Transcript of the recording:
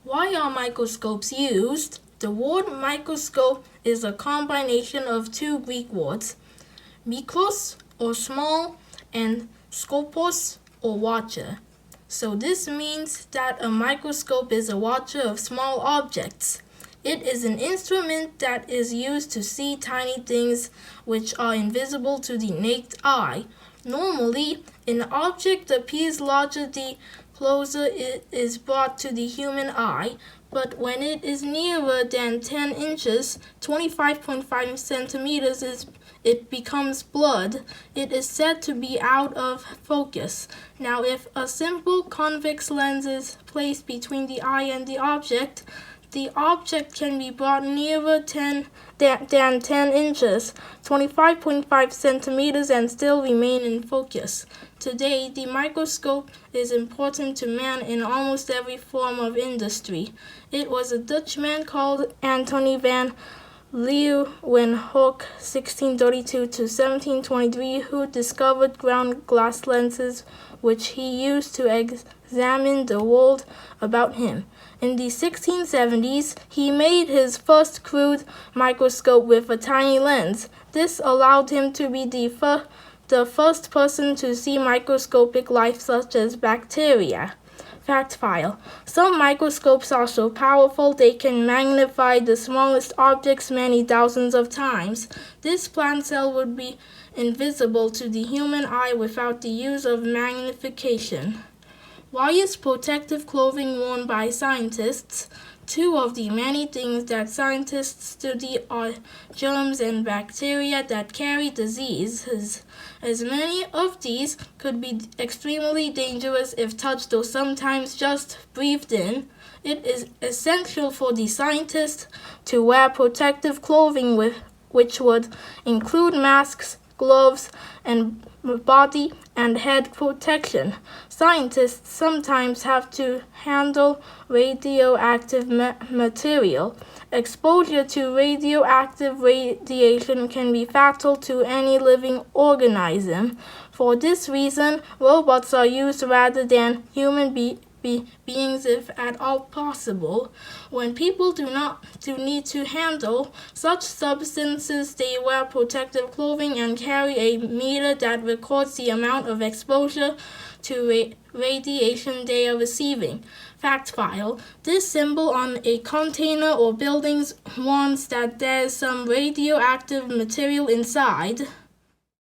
Why are microscopes used? The word microscope is a combination of two Greek words, mikros or small and skopos or watcher. So this means that a microscope is a watcher of small objects. It is an instrument that is used to see tiny things which are invisible to the naked eye. Normally, an object appears larger the closer it is brought to the human eye, but when it is nearer than 10 inches, 25.5 centimeters, it becomes blurred. It is said to be out of focus. Now, if a simple convex lens is placed between the eye and the object can be brought nearer than 10 inches, 25.5 centimeters, and still remain in focus. Today, the microscope is important to man in almost every form of industry. It was a Dutchman called Antony van Leeuwenhoek, 1632 to 1723, who discovered ground glass lenses which he used to examine the world about him. In the 1670s, he made his first crude microscope with a tiny lens. This allowed him to be the first person to see microscopic life such as bacteria. Fact file. Some microscopes are so powerful they can magnify the smallest objects many thousands of times. This plant cell would be invisible to the human eye without the use of magnification. Why is protective clothing worn by scientists? Two of the many things that scientists study are germs and bacteria that carry diseases. As many of these could be extremely dangerous if touched or sometimes just breathed in. It is essential for the scientist to wear protective clothing which would include masks, gloves, and body and head protection. Scientists sometimes have to handle radioactive material. Exposure to radioactive radiation can be fatal to any living organism. For this reason, robots are used rather than human beings if at all possible. When people do need to handle such substances, they wear protective clothing and carry a meter that records the amount of exposure to radiation they are receiving. Fact file. This symbol on a container or building warns that there is some radioactive material inside.